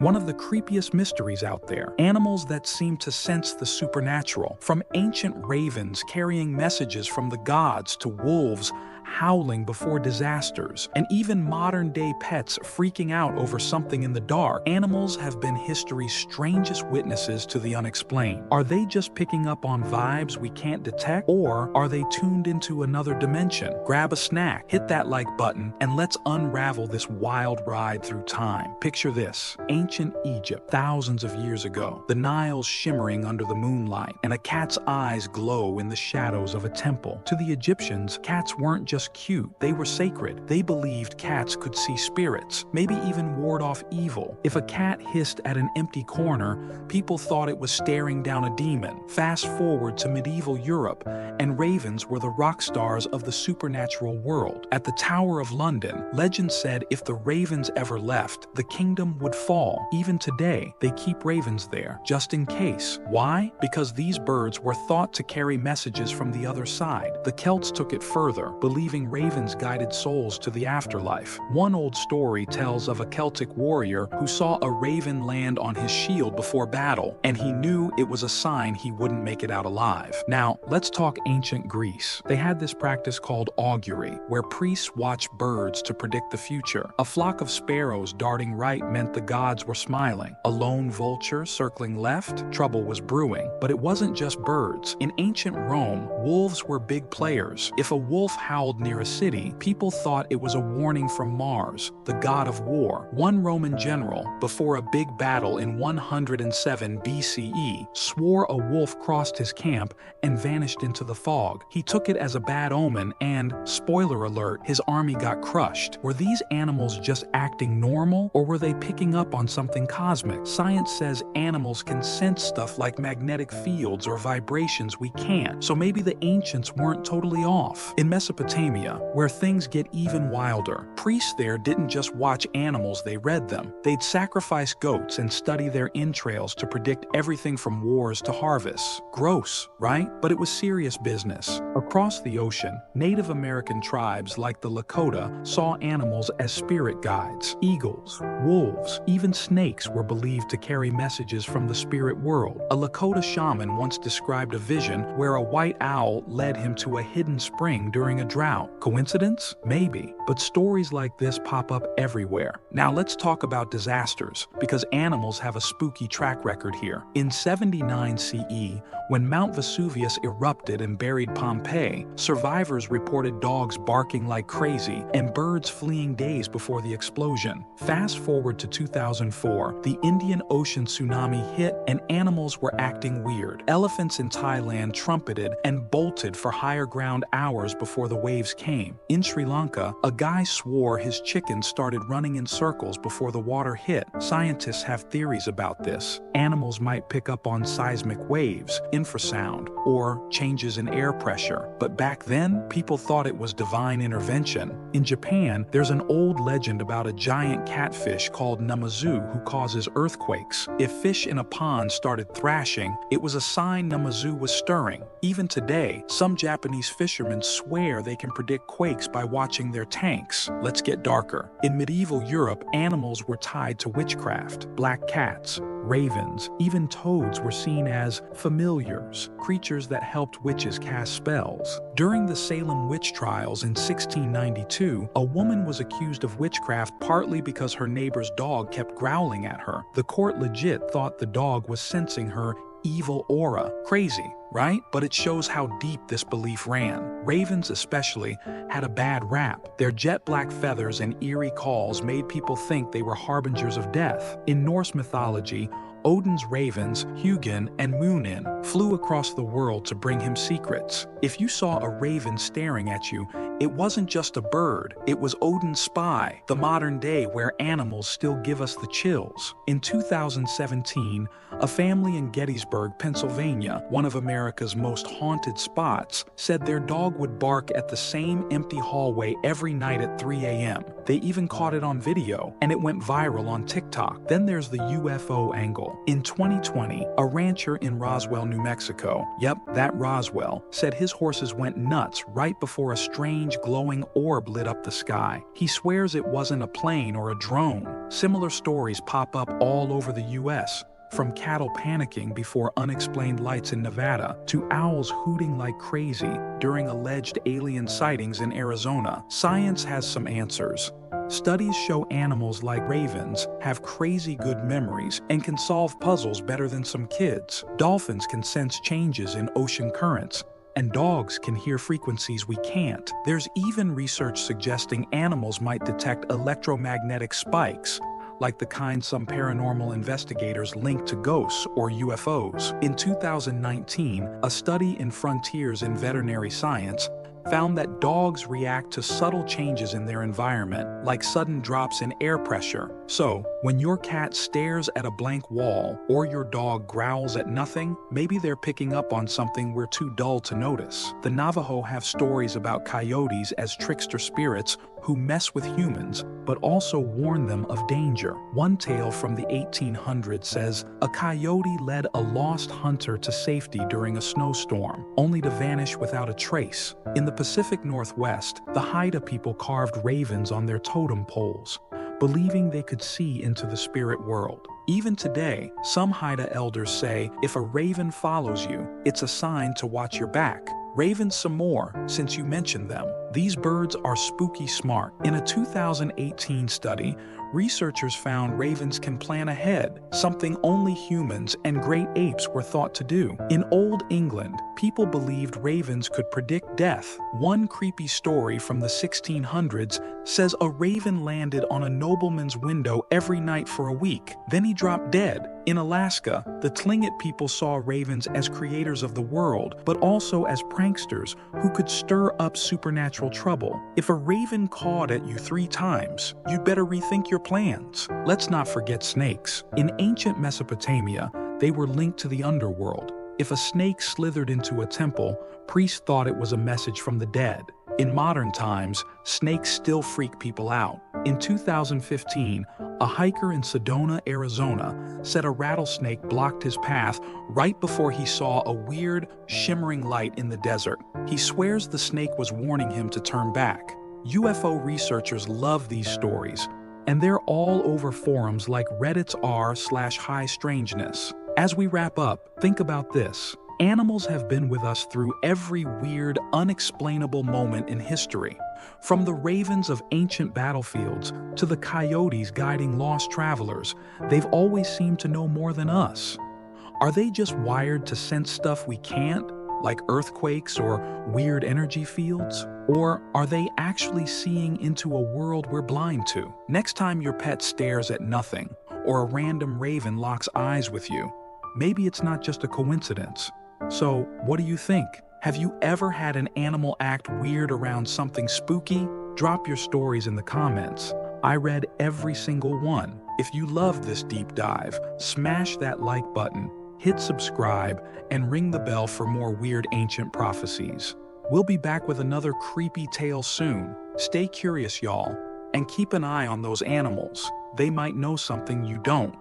one of the creepiest mysteries out there. Animals that seem to sense the supernatural. From ancient ravens carrying messages from the gods to wolves howling before disasters, and even modern-day pets freaking out over something in the dark. Animals have been history's strangest witnesses to the unexplained. Are they just picking up on vibes we can't detect, or are they tuned into another dimension? Grab a snack, hit that like button, and let's unravel this wild ride through time. Picture this: ancient Egypt, thousands of years ago, the Nile shimmering under the moonlight, and a cat's eyes glow in the shadows of a temple. To the Egyptians, cats weren't just cute, they were sacred. They believed cats could see spirits, maybe even ward off evil. If a cat hissed at an empty corner, people thought it was staring down a demon. Fast forward to medieval Europe, and ravens were the rock stars of the supernatural world. At the Tower of London, legend said if the ravens ever left, the kingdom would fall. Even today, they keep ravens there, just in case. Why? Because these birds were thought to carry messages from the other side. The Celts took it further, believing ravens guided souls to the afterlife. One old story tells of a Celtic warrior who saw a raven land on his shield before battle, and he knew it was a sign he wouldn't make it out alive. Now, let's talk ancient Greece. They had this practice called augury, where priests watched birds to predict the future. A flock of sparrows darting right meant the gods were smiling. A lone vulture circling left, trouble was brewing. But it wasn't just birds. In ancient Rome, wolves were big players. If a wolf howled near a city, people thought it was a warning from Mars, the god of war. One Roman general, before a big battle in 107 BCE, swore a wolf crossed his camp and vanished into the fog. He took it as a bad omen and, spoiler alert, his army got crushed. Were these animals just acting normal, or were they picking up on something cosmic? Science says animals can sense stuff like magnetic fields or vibrations we can't, so maybe the ancients weren't totally off. In Mesopotamia, where things get even wilder, priests there didn't just watch animals, they read them. They'd sacrifice goats and study their entrails to predict everything from wars to harvests. Gross, right? But it was serious business. Across the ocean, Native American tribes like the Lakota saw animals as spirit guides. Eagles, wolves, even snakes were believed to carry messages from the spirit world. A Lakota shaman once described a vision where a white owl led him to a hidden spring during a drought. Coincidence? Maybe. But stories like this pop up everywhere. Now let's talk about disasters, because animals have a spooky track record here. In 79 CE, when Mount Vesuvius erupted and buried Pompeii, survivors reported dogs barking like crazy and birds fleeing days before the explosion. Fast forward to 2004, the Indian Ocean tsunami hit and animals were acting weird. Elephants in Thailand trumpeted and bolted for higher ground hours before the waves came. In Sri Lanka, a guy swore his chickens started running in circles before the water hit. Scientists have theories about this. Animals might pick up on seismic waves, infrasound, or changes in air pressure. But back then, people thought it was divine intervention. In Japan, there's an old legend about a giant catfish called Namazu who causes earthquakes. If fish in a pond started thrashing, it was a sign Namazu was stirring. Even today, some Japanese fishermen swear they can predict quakes by watching their tanks. Let's get darker. In medieval Europe, animals were tied to witchcraft. Black cats, ravens, even toads were seen as familiars, creatures that helped witches cast spells. During the Salem witch trials in 1692, a woman was accused of witchcraft partly because her neighbor's dog kept growling at her. The court legit thought the dog was sensing her evil aura. Crazy, right? But it shows how deep this belief ran. Ravens especially had a bad rap. Their jet black feathers and eerie calls made people think they were harbingers of death. In Norse mythology, Odin's ravens, Hugin and Munin, flew across the world to bring him secrets. If you saw a raven staring at you, it wasn't just a bird, it was Odin's spy, the modern day where animals still give us the chills. In 2017, a family in Gettysburg, Pennsylvania, one of America's most haunted spots, said their dog would bark at the same empty hallway every night at 3 a.m. They even caught it on video, and it went viral on TikTok. Then there's the UFO angle. In 2020, a rancher in Roswell, New Mexico, yep, that Roswell, said his horses went nuts right before a strange strange glowing orb lit up the sky. He swears it wasn't a plane or a drone. Similar stories pop up all over the US, from cattle panicking before unexplained lights in Nevada to owls hooting like crazy during alleged alien sightings in Arizona. Science has some answers. Studies show animals like ravens have crazy good memories and can solve puzzles better than some kids. Dolphins can sense changes in ocean currents, and dogs can hear frequencies we can't. There's even research suggesting animals might detect electromagnetic spikes, like the kind some paranormal investigators link to ghosts or UFOs. In 2019, a study in Frontiers in Veterinary Science found that dogs react to subtle changes in their environment, like sudden drops in air pressure. So, when your cat stares at a blank wall or your dog growls at nothing, maybe they're picking up on something we're too dull to notice. The Navajo have stories about coyotes as trickster spirits who mess with humans, but also warn them of danger. One tale from the 1800s says a coyote led a lost hunter to safety during a snowstorm, only to vanish without a trace. In the Pacific Northwest, the Haida people carved ravens on their totem poles, believing they could see into the spirit world. Even today, some Haida elders say if a raven follows you, it's a sign to watch your back. Ravens some more, since you mentioned them. These birds are spooky smart. In a 2018 study, researchers found ravens can plan ahead, something only humans and great apes were thought to do. In Old England, people believed ravens could predict death. One creepy story from the 1600s says a raven landed on a nobleman's window every night for a week. Then he dropped dead. In Alaska, the Tlingit people saw ravens as creators of the world, but also as pranksters who could stir up supernatural trouble. If a raven cawed at you 3 times, you'd better rethink your plans. Let's not forget snakes. In ancient Mesopotamia, they were linked to the underworld. If a snake slithered into a temple, priests thought it was a message from the dead. In modern times, snakes still freak people out. In 2015, a hiker in Sedona, Arizona, said a rattlesnake blocked his path right before he saw a weird, shimmering light in the desert. He swears the snake was warning him to turn back. UFO researchers love these stories, and they're all over forums like Reddit's r/high strangeness. As we wrap up, think about this. Animals have been with us through every weird, unexplainable moment in history. From the ravens of ancient battlefields to the coyotes guiding lost travelers, they've always seemed to know more than us. Are they just wired to sense stuff we can't, like earthquakes or weird energy fields? Or are they actually seeing into a world we're blind to? Next time your pet stares at nothing, or a random raven locks eyes with you, maybe it's not just a coincidence. So, what do you think? Have you ever had an animal act weird around something spooky? Drop your stories in the comments. I read every single one. If you loved this deep dive, smash that like button, hit subscribe, and ring the bell for more weird ancient prophecies. We'll be back with another creepy tale soon. Stay curious, y'all, and keep an eye on those animals. They might know something you don't.